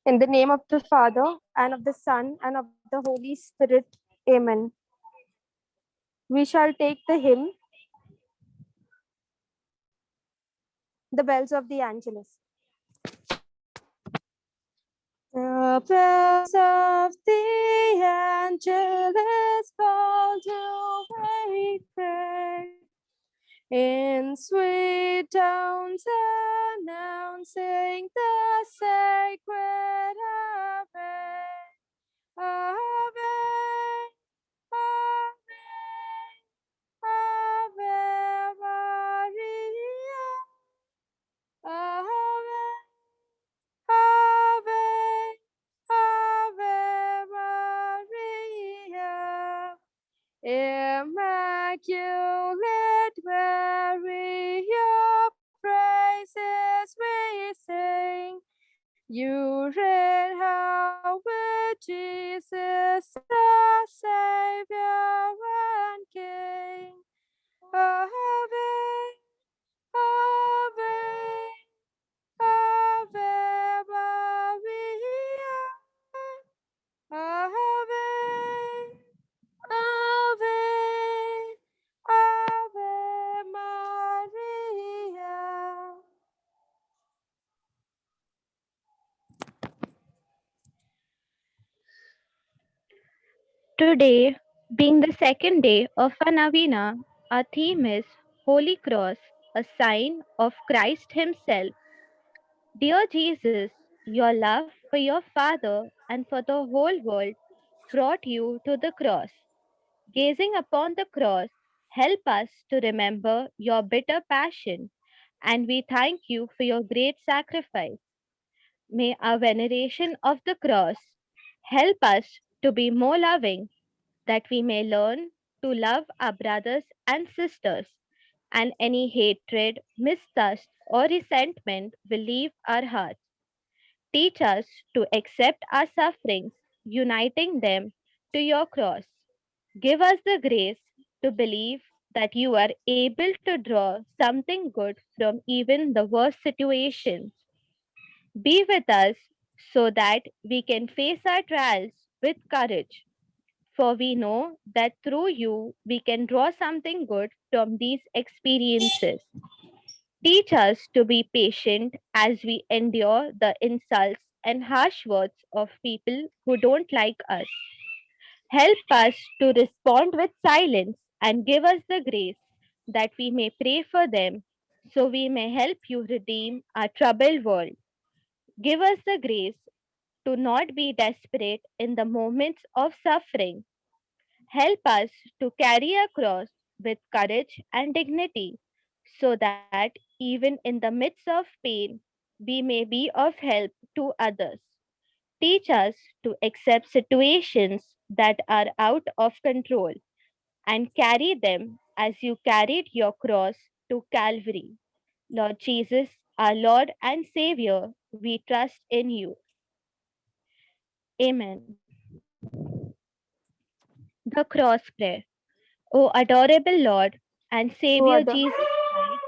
In the name of the Father, and of the Son, and of the Holy Spirit. Amen. We shall take the hymn, The Bells of the Angelus. The bells of the Angelus call to wake prayer in sweet tones announcing the sacred Ave. Ave, Ave, Ave Maria. Ave, Ave, Ave Maria. Immaculate Mary, your praises we sing. You reign how with Jesus, the Savior and King. Ave, Ave, Ave Maria. Ave, Ave, Ave Maria. Today, being the second day of our Novena, our theme is Holy Cross, a sign of Christ Himself. Dear Jesus, your love for your Father and for the whole world brought you to the cross. Gazing upon the cross, help us to remember your bitter passion, and we thank you for your great sacrifice. May our veneration of the cross help us to be more loving, that we may learn to love our brothers and sisters, and any hatred, mistrust, or resentment will leave our hearts. Teach us to accept our sufferings, uniting them to your cross. Give us the grace to believe that you are able to draw something good from even the worst situations. Be with us so that we can face our trials with courage, for we know that through you we can draw something good from these experiences. Teach us to be patient as we endure the insults and harsh words of people who don't like us. Help us to respond with silence and give us the grace that we may pray for them so we may help you redeem our troubled world. Give us the grace to not be desperate in the moments of suffering. Help us to carry a cross with courage and dignity so that even in the midst of pain, we may be of help to others. Teach us to accept situations that are out of control and carry them as you carried your cross to Calvary. Lord Jesus, our Lord and Savior, we trust in you. Amen. The Cross Prayer. O adorable Lord and O Savior ador- Jesus Christ,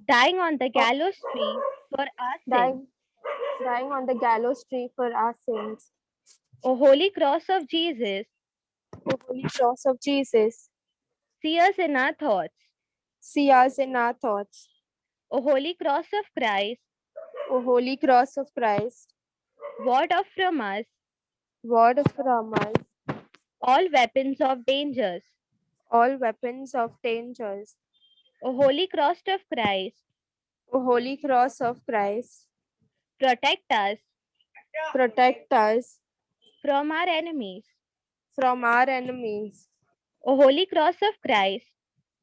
dying on the gallows tree for our sins. dying, dying on the gallows tree for our sins. O Holy Cross of Jesus, O Holy Cross of Jesus, see us in our thoughts. see us in our thoughts. O Holy Cross of Christ, O Holy Cross of Christ, ward off from us ward from us all weapons of dangers. all weapons of dangers. O Holy Cross of Christ, O Holy Cross of Christ, protect us protect us from our enemies. from our enemies. O Holy Cross of Christ,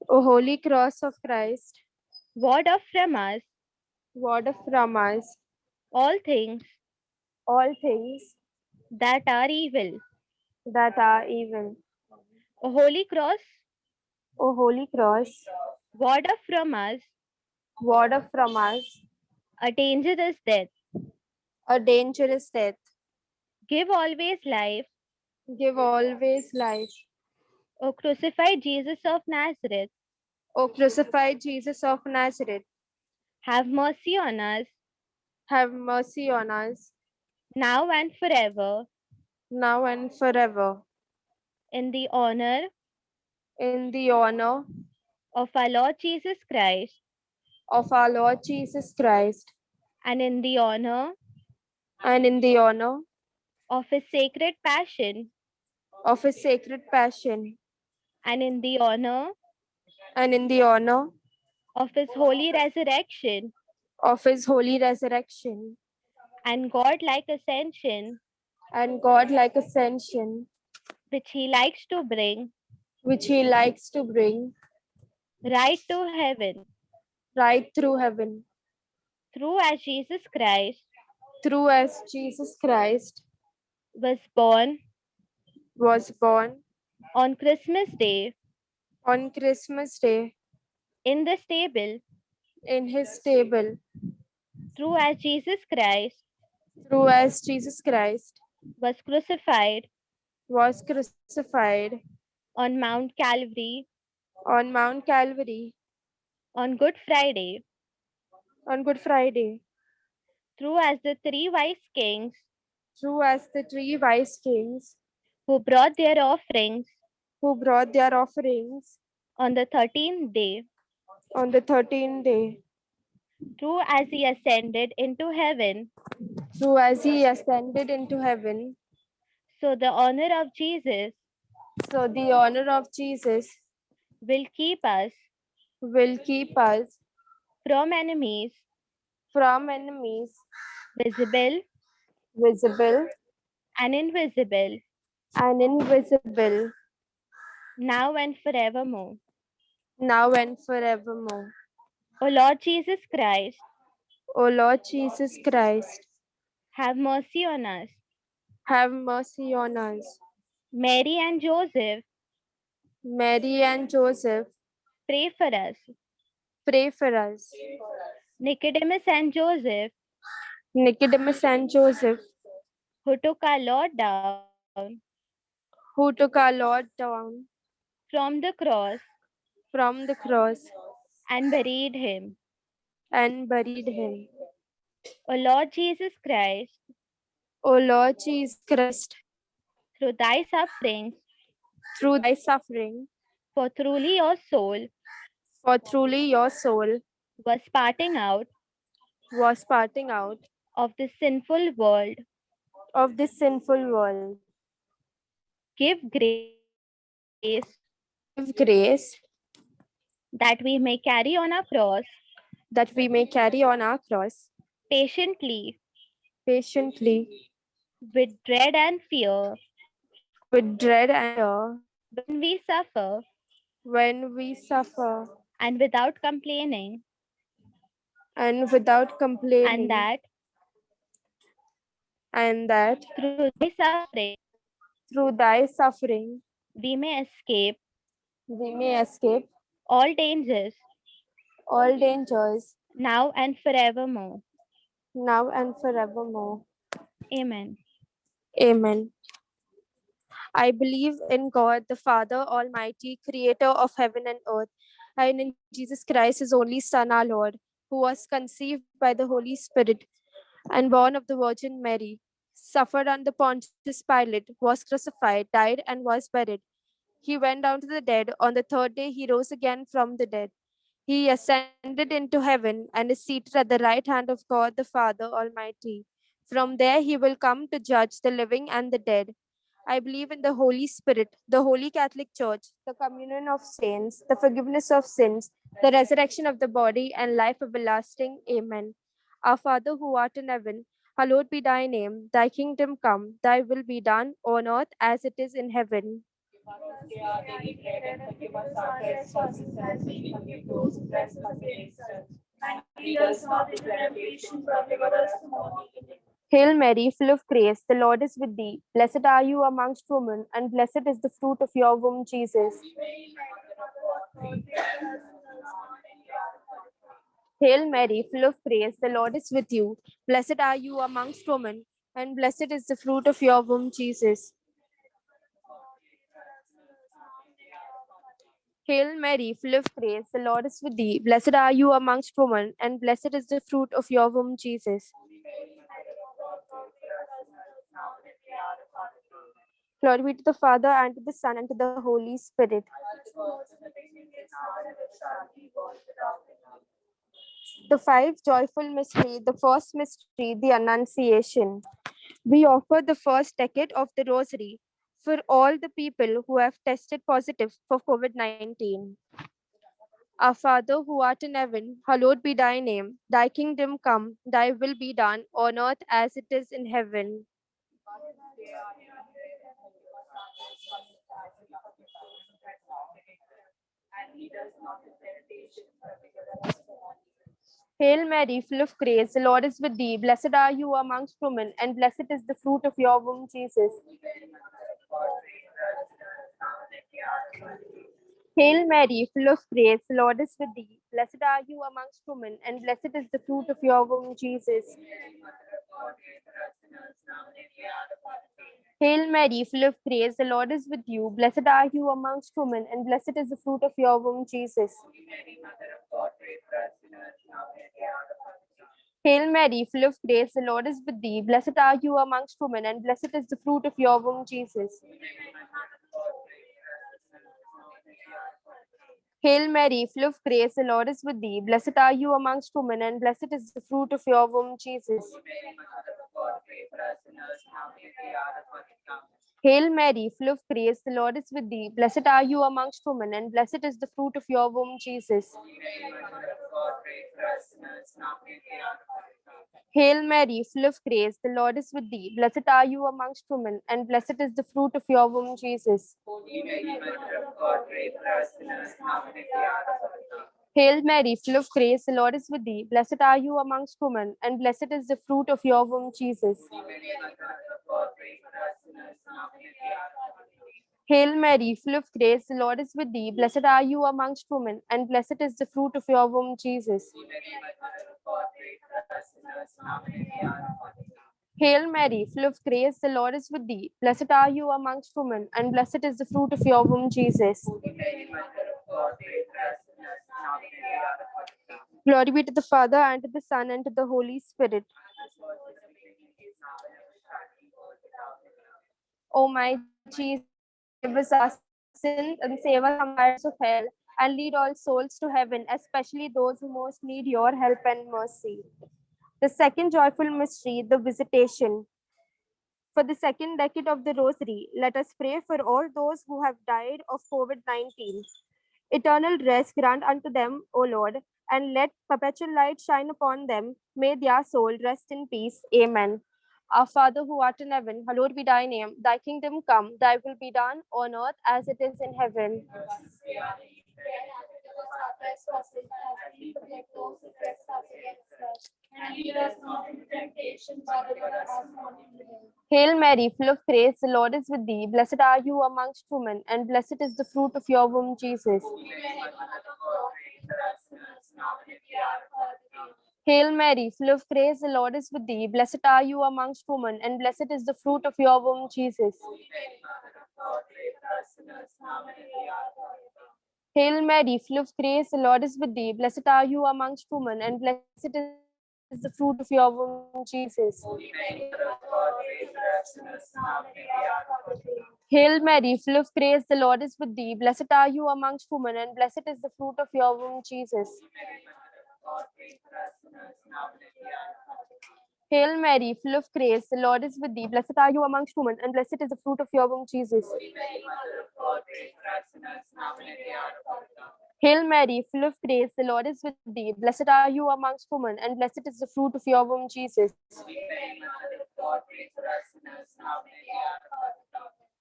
O Holy Cross of Christ, ward off from us ward from us all things all things that are evil. that are evil. O Holy Cross, O Holy Cross, ward off from us ward from us a dangerous death. a dangerous death. Give always life, Give always life. O crucified Jesus of Nazareth. O crucified Jesus of Nazareth, Have mercy on us have mercy on us, now and forever, now and forever. in the honor In the honor of our Lord Jesus Christ, of our Lord Jesus Christ, and in the honor and in the honor of his sacred passion, of his sacred passion, and in the honor and in the honor of his holy resurrection of his holy resurrection, and God-like ascension, and God-like ascension, which he likes to bring which he likes to bring right to heaven, right through heaven, through as Jesus Christ through as Jesus Christ was born was born on Christmas Day on Christmas Day in the stable, in his stable, through as Jesus Christ through as Jesus Christ was crucified was crucified on Mount Calvary on Mount Calvary on Good Friday, on Good Friday, through as the three wise kings through as the three wise kings who brought their offerings who brought their offerings on the 13th day, on the 13th day, through as he ascended into heaven. through as he ascended into heaven. So the honor of Jesus So the honor of Jesus will keep us will keep us from enemies, from enemies, visible visible and invisible, and invisible, now and forevermore. now and forevermore. O Lord Jesus Christ, O Lord Jesus Christ, have mercy on us. have mercy on us. Mary and Joseph, Mary and Joseph, pray for us. pray for us. Nicodemus and Joseph, Nicodemus and Joseph, who took our Lord down who took our Lord down from the cross from the cross and buried him. and buried him. O Lord Jesus Christ, O Lord Jesus Christ, through thy sufferings, through thy suffering, for truly your soul for truly your soul was parting out was parting out of the sinful world, of this sinful world. give grace Give grace that we may carry on our cross that we may carry on our cross patiently patiently with dread and fear with dread and fear when we suffer when we suffer and without complaining, and without and complaining, that and that through thy suffering through thy suffering we may escape we may escape all dangers all dangers now and forevermore. now and forevermore. Amen. Amen. I believe in God, the Father Almighty, creator of heaven and earth, and in Jesus Christ, his only Son, our Lord, who was conceived by the Holy Spirit and born of the Virgin Mary, suffered under Pontius Pilate, was crucified, died, and was buried. He went down to the dead. On the third day, he rose again from the dead. He ascended into heaven and is seated at the right hand of God the Father Almighty. From there, he will come to judge the living and the dead. I believe in the Holy Spirit, the Holy Catholic Church, the communion of saints, the forgiveness of sins, the resurrection of the body, and life everlasting. Amen. Our Father who art in heaven, hallowed be thy name. Thy kingdom come, thy will be done on earth as it is in heaven. Give us our daily bread and forgive us our trespasses as we forgive those who trespass against us. And lead us not into temptation, but deliver us from all evil. Hail Mary, full of grace, the Lord is with thee. Blessed are you amongst women, and blessed is the fruit of your womb, Jesus. Hail Mary, full of grace, the Lord is with you. Blessed are you amongst women, and blessed is the fruit of your womb, Jesus. Hail Mary, full of grace, the Lord is with thee. Blessed are you amongst women, and blessed is the fruit of your womb, Jesus. Glory be to the Father, and to the Son, and to the Holy Spirit. The five joyful mystery. The first mystery, the Annunciation. We offer the first decade of the Rosary for all the people who have tested positive for COVID-19. Our Father who art in heaven, hallowed be thy name. Thy kingdom come, thy will be done on earth as it is in heaven. Hail Mary, full of grace, the Lord is with thee. Blessed are you amongst women, and blessed is the fruit of your womb, Jesus. Hail Mary, full of grace, the Lord is with thee. Blessed are you amongst women, and blessed is the fruit of your womb, Jesus. Hail Mary, full of grace, the Lord is with you. Blessed are you amongst women, and blessed is the fruit of your womb, Jesus. Hail Mary, full of grace, the Lord is with thee. Blessed are you amongst women, and blessed is the fruit of your womb, Jesus. Hail Mary, full of grace, the Lord is with thee. Blessed are you amongst women, and blessed is the fruit of your womb, Jesus. Hail Mary, full of grace, the Lord is with thee. Blessed are you amongst women, and blessed is the fruit of your womb, Jesus. Hail Mary, full of grace, the Lord is with thee. Blessed are you amongst women, and blessed is the fruit of your womb, Jesus. Hail Mary, full of grace, the Lord is with thee. Blessed are you amongst women, and blessed is the fruit of your womb, Jesus. Hail Mary, full of grace, the Lord is with thee. Blessed are you amongst women, and blessed is the fruit of your womb, Jesus. Hail Mary, full of grace, the Lord is with thee. Blessed are you amongst women, and blessed is the fruit of your womb, Jesus. Glory be to the Father, and to the Son, and to the Holy Spirit. O my Jesus, forgive us our sins and save us from the fires of hell, and lead all souls to heaven, especially those who most need your help and mercy. The second joyful mystery, the Visitation. For the second decade of the Rosary, let us pray for all those who have died of COVID-19. Eternal rest grant unto them, O Lord, and let perpetual light shine upon them. May their soul rest in peace. Amen. Our Father who art in heaven, hallowed be thy name. Thy kingdom come, thy will be done on earth as it is in heaven. Hail Mary, full of grace, the Lord is with thee. Blessed are you amongst women, and blessed is the fruit of your womb, Jesus. Hail Mary, full of grace, the Lord is with thee. Blessed are you amongst women, and blessed is the fruit of your womb, Jesus. Hail Mary, full of grace, the Lord is with thee. Blessed are you amongst women, and blessed is the fruit of your womb, Jesus. Hail Mary, full of grace, the Lord is with thee. Blessed are you amongst women, and blessed is the fruit of your womb, Jesus. Hail Mary, full of grace, the Lord is with thee. Blessed are you amongst women, and blessed is the fruit of your womb, Jesus. Hail Mary, full of grace, the Lord is with thee. Blessed are you amongst women, and blessed is the fruit of your womb, Jesus.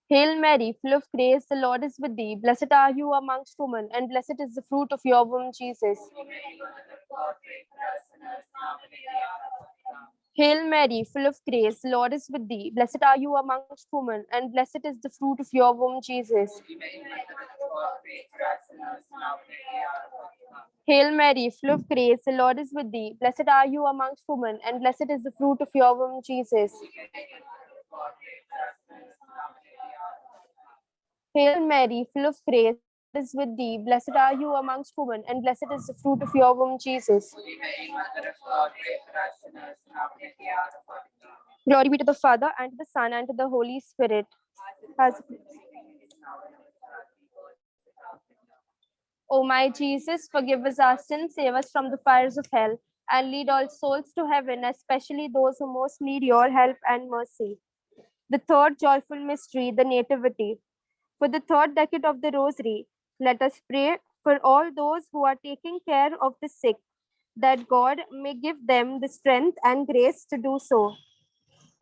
Hail Mary, full of grace, the Lord is with thee. Blessed are you amongst women, and blessed is the fruit of your womb, Jesus. Hail Mary, full of grace, the Lord is with thee. Blessed are you amongst women, and blessed is the fruit of your womb, Jesus. Hail Mary, full of grace, the Lord is with thee. Blessed are you amongst women, and blessed is the fruit of your womb, Jesus. Hail Mary, full of grace, the Lord is with thee. Blessed are you amongst women, and blessed is the fruit of your womb, Jesus. Glory be to the Father, and to the Son, and to the Holy Spirit. as O my Jesus, forgive us our sins, save us from the fires of hell, and lead all souls to heaven, especially those who most need your help and mercy. The third joyful mystery, the Nativity. For the third decade of the Rosary, let us pray for all those who are taking care of the sick, that God may give them the strength and grace to do so.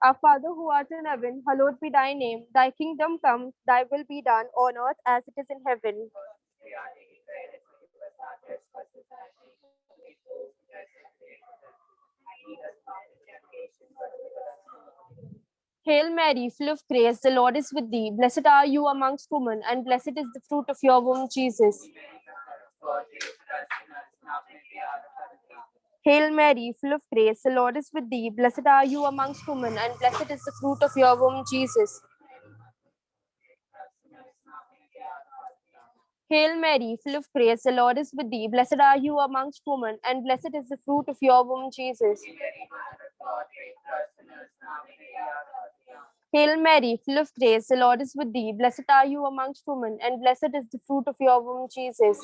Our Father who art in heaven, hallowed be thy name. Thy kingdom come, thy will be done on earth as it is in heaven. Hail Mary, full of grace, the Lord is with thee. Blessed are you amongst women, and blessed is the fruit of your womb, Jesus. Hail Mary, full of grace, the Lord is with thee. Blessed are you amongst women, and blessed is the fruit of your womb, Jesus. Hail Mary, full of grace, the Lord is with thee. Blessed are you amongst women, and blessed is the fruit of your womb, Jesus. Hail Mary, full of grace, the Lord is with thee. Blessed are you amongst women, and blessed is the fruit of your womb, Jesus.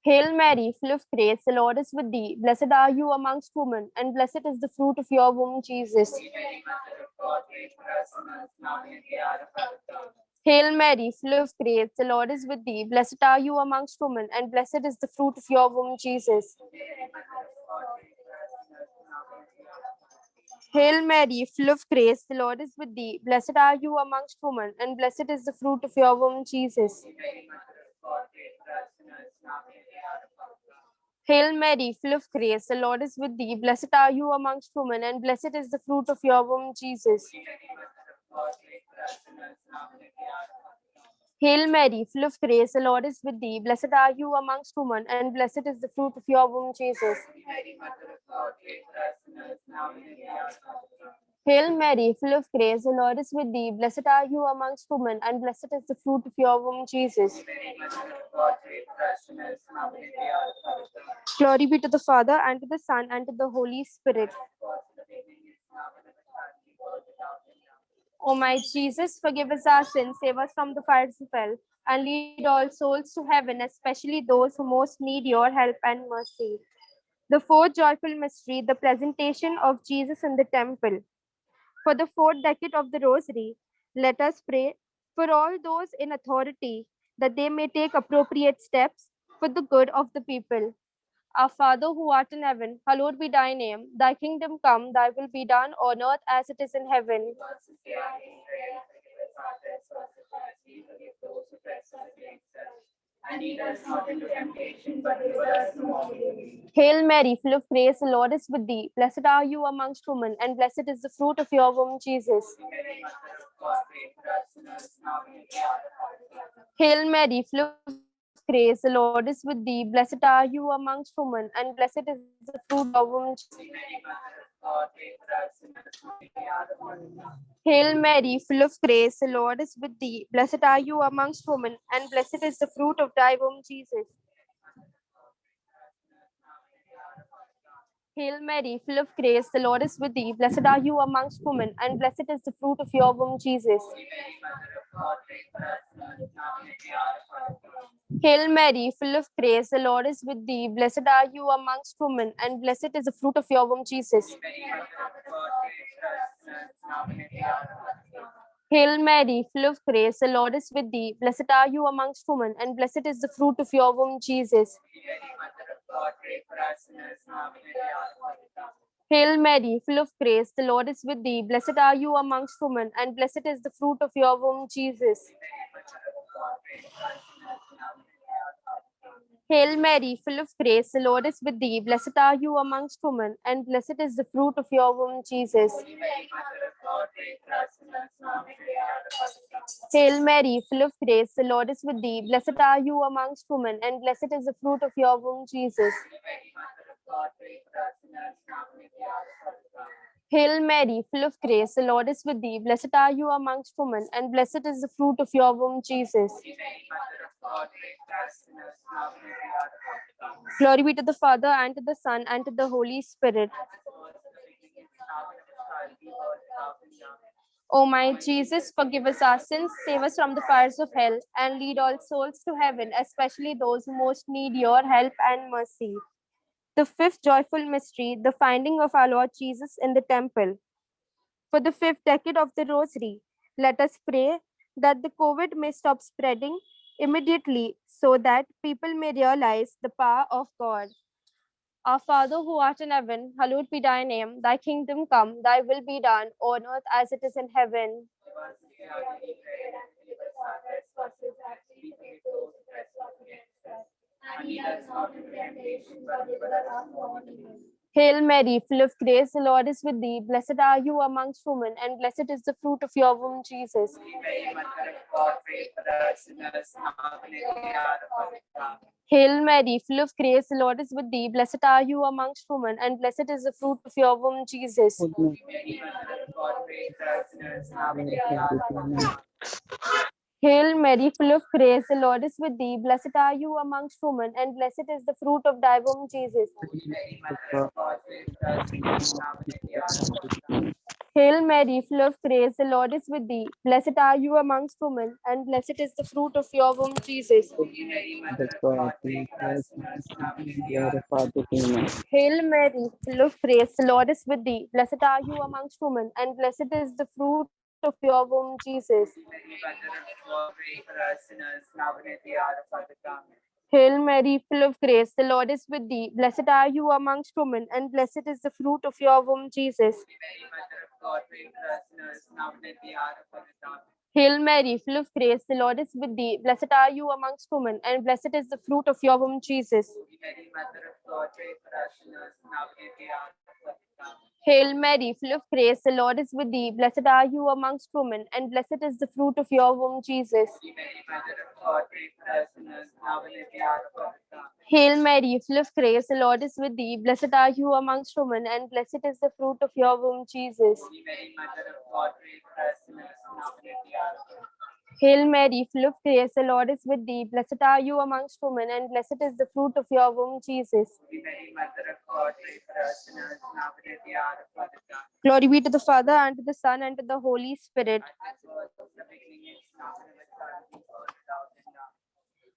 Hail Mary, full of grace, the Lord is with thee. Blessed are you amongst women, and blessed is the fruit of your womb, Jesus. Hail Mary, full of grace, the Lord is with thee. Blessed are you amongst women, and blessed is the fruit of your womb, Jesus. Hail Mary, full of grace, the Lord is with thee. Blessed are you amongst women, and blessed is the fruit of your womb, Jesus. Hail Mary, full of grace, the Lord is with thee. Blessed are you amongst women, and blessed is the fruit of your womb, Jesus. Hail Mary, full of grace, the Lord is with thee. Blessed are you amongst women, and blessed is the fruit of your womb, Jesus. Hail Mary, full of grace, the Lord is with thee. Blessed are you amongst women, and blessed is the fruit of your womb, Jesus. Glory be to the Father, and to the Son, and to the Holy Spirit. O my Jesus, forgive us our sins, save us from the fires of hell, and lead all souls to heaven, especially those who most need your help and mercy. The fourth joyful mystery, the presentation of Jesus in the temple. For the fourth decade of the Rosary, let us pray for all those in authority that they may take appropriate steps for the good of the people. Our Father who art in heaven, hallowed be thy name. Thy kingdom come, thy will be done on earth as it is in heaven. And lead us not into temptation, but deliver us from all evil. Hail Mary, full of grace, the Lord is with thee. Blessed are you amongst women, and blessed is the fruit of your womb, Jesus. Hail Mary, full of grace, the Lord is with thee. Blessed are you amongst women, and blessed is the fruit of your womb. Hail Mary, full of grace, the Lord is with thee. Blessed are you amongst women, and blessed is the fruit of thy womb, Jesus. Hail Mary, full of grace, the Lord is with thee. Blessed are you amongst women, and blessed is the fruit of your womb, Jesus. Hail Mary, full of grace, the Lord is with thee. Blessed are you amongst women, and blessed is the fruit of your womb, Jesus. Hail Mary, full of grace, the Lord is with thee. Blessed are you amongst women, and blessed is the fruit of your womb, Jesus. Hail Mary, full of grace, the Lord is with thee. Blessed are you amongst women, and blessed is the fruit of your womb, Jesus. Hail Mary, full of grace, the Lord is with thee. Blessed are you amongst women, and blessed is the fruit of your womb, Jesus. Hail Mary, full of grace, the Lord is with thee. Blessed are you amongst women, and blessed is the fruit of your womb, Jesus. Hail Mary, full of grace, the Lord is with thee. Blessed are you amongst women, and blessed is the fruit of your womb, Jesus. Glory be to the Father, and to the Son, and to the Holy Spirit. O my Jesus, forgive us our sins, save us from the fires of hell, and lead all souls to heaven, especially those who most need your help and mercy. The fifth joyful mystery, the finding of our Lord Jesus in the temple. For the fifth decade of the Rosary, let us pray that the COVID may stop spreading immediately so that people may realize the power of God. Our Father who art in heaven, hallowed be thy name. Thy kingdom come, thy will be done on earth as it is in heaven. Hail Mary, full of grace, the Lord is with thee. Blessed are you amongst women, and blessed is the fruit of your womb, Jesus. Hail Mary, full of grace, the Lord is with thee. Blessed are you amongst women, and blessed is the fruit of your womb, Jesus. Hail Mary, full of grace, the Lord is with thee. Blessed are you amongst women, and blessed is the fruit of thy womb, Jesus. Hail Mary, full of grace, the Lord is with thee. Blessed are you amongst women, and blessed is the fruit of your womb, Jesus. Hail Mary, full of grace, the Lord is with thee. Blessed are you amongst women, and blessed is the fruit of your womb, Jesus. Hail Mary, full of grace, the Lord is with thee. Blessed are you amongst women, and blessed is the fruit of your womb, Jesus. Hail Mary, full of grace, the Lord is with thee. Blessed are you amongst women, and blessed is the fruit of your womb, Jesus. Hail Mary, full of grace, the Lord is with thee. Blessed are you amongst women, and blessed is the fruit of your womb, Jesus. Hail Mary, full of grace, the Lord is with thee. Blessed are you amongst women, and blessed is the fruit of your womb, Jesus. Hail Mary, full of grace, the Lord is with thee. Blessed are you amongst women, and blessed is the fruit of your womb, Jesus. Glory be to the Father, and to the Son, and to the Holy Spirit.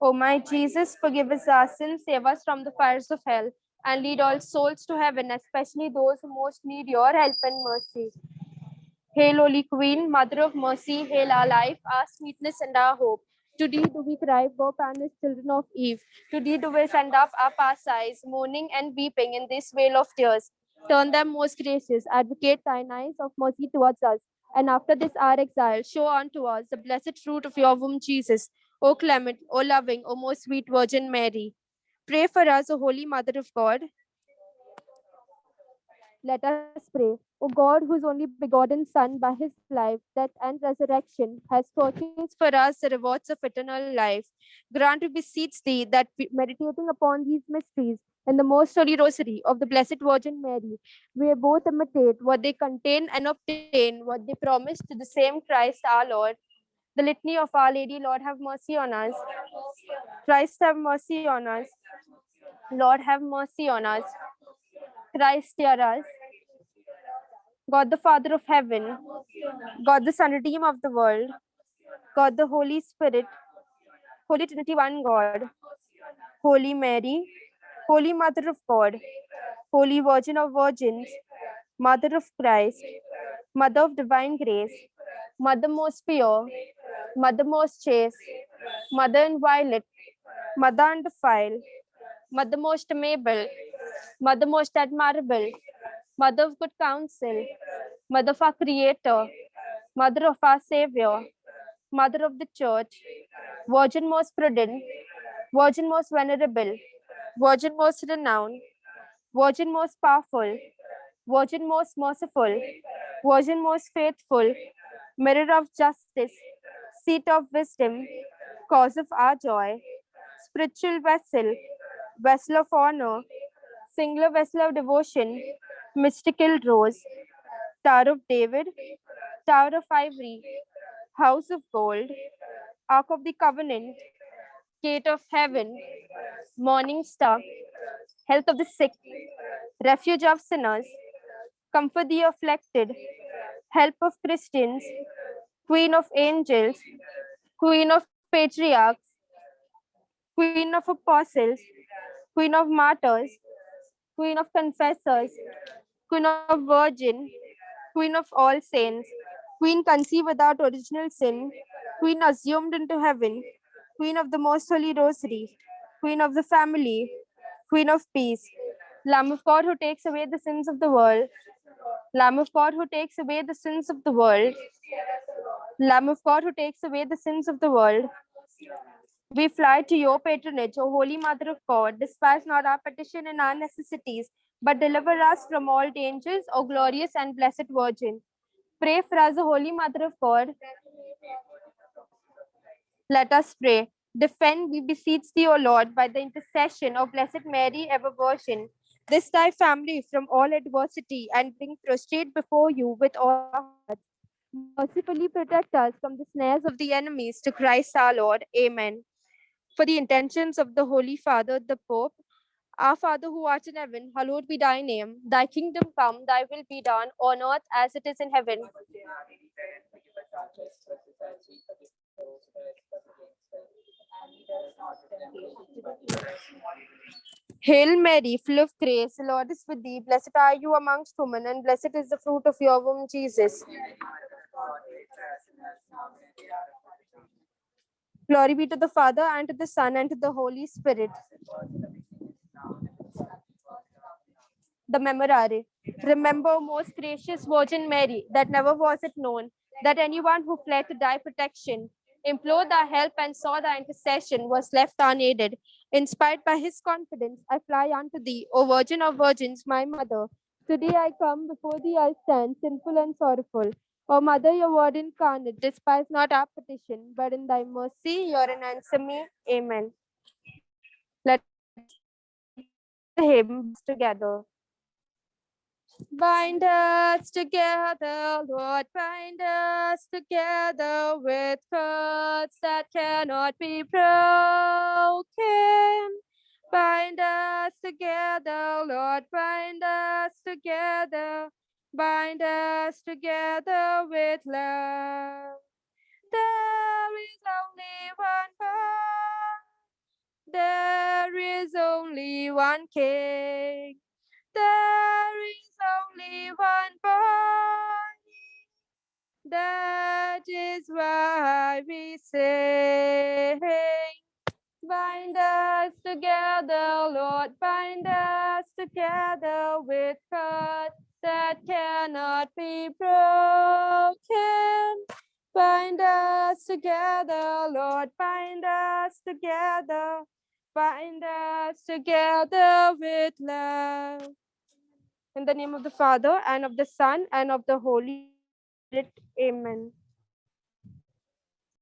O my Jesus, forgive us our sins, save us from the fires of hell, and lead all souls to heaven, especially those who most need your help and mercy. Hail, Holy Queen, Mother of Mercy, hail our life, our sweetness, and our hope. To thee do we cry, poor banished children of Eve. To thee do we send up our past sighs, mourning and weeping in this vale of tears. Turn them, most gracious, advocate thine eyes of mercy towards us. And after this our exile, show unto us the blessed fruit of your womb, Jesus. O clement, O loving, O most sweet Virgin Mary. Pray for us, O Holy Mother of God. Let us pray. O God, whose only begotten Son, by his life, death, and resurrection, has purchased for us the rewards of eternal life, grant, we beseech thee, that meditating upon these mysteries in the most holy rosary of the Blessed Virgin Mary, we may both imitate what they contain and obtain what they promise to the same Christ our Lord. The Litany of Our Lady, Lord have mercy on us. Christ have mercy on us. Lord have mercy on us. Christ hear us. God the Father of heaven, God the Son, Redeemer of the world, God the Holy Spirit, Holy Trinity, one God, Holy Mary, Holy Mother of God, Holy Virgin of Virgins, Mother of Christ, Mother of Divine Grace, Mother most pure, Mother most chaste, Mother inviolate, Mother undefiled, Mother most amiable, Mother most admirable, Mother of good counsel, Mother of our Creator, Mother of our Savior, Mother of the Church, Virgin most prudent, Virgin most venerable, Virgin most renowned, Virgin most powerful, Virgin most merciful, Virgin most faithful, Mirror of justice, Seat of wisdom, Cause of our joy, Spiritual vessel, Vessel of honor, Singular vessel of devotion, Mystical rose, Tower of David, Tower of ivory, House of gold, Ark of the covenant, Gate of heaven, Morning star, Health of the sick, Refuge of sinners, Comfort the afflicted, help of Christians, Queen of angels, Queen of patriarchs, Queen of apostles, Queen of martyrs, Queen of confessors, Queen of virgin, Queen of all saints, Queen conceived without original sin, Queen assumed into heaven, Queen of the most holy rosary, Queen of the family, Queen of peace, Lamb of God who takes away the sins of the world, Lamb of God who takes away the sins of the world, Lamb of God who takes away the sins of the world. We fly to your patronage, O Holy Mother of God. Despise not our petition and our necessities, but deliver us from all dangers, O glorious and blessed Virgin. Pray for us, O Holy Mother of God. Let us pray. Defend, we beseech thee, O Lord, by the intercession of Blessed Mary, ever Virgin, this thy family from all adversity, and bring prostrate before you with all our hearts. Mercifully protect us from the snares of the enemies, to Christ our Lord. Amen. For the intentions of the Holy Father, the Pope, our Father who art in heaven, hallowed be thy name. Thy kingdom come, thy will be done, on earth as it is in heaven. Hail Mary, full of grace, the Lord is with thee. Blessed are you amongst women, and blessed is the fruit of your womb, Jesus. Glory be to the Father, and to the Son, and to the Holy Spirit. The Memorare. Remember, most gracious Virgin Mary, that never was it known that anyone who fled to thy protection, implored thy help, and saw thy intercession was left unaided. Inspired by his confidence, I fly unto thee, O Virgin of Virgins, my mother. Today I come before thee, I stand sinful and sorrowful. O Mother, your word incarnate, despise not our petition, but in thy mercy, hear and answer me. Amen. Let the hymns together. Bind us together, Lord, bind us together with cords that cannot be broken. Bind us together, Lord, bind us together, bind us together with love. There is only one God, there is only one King. There is only one body. That is why we sing. Bind us together, Lord. Bind us together with cords that cannot be broken. Bind us together, Lord. Bind us together. Bind us together with love. In the name of the Father, and of the Son, and of the Holy Spirit. Amen.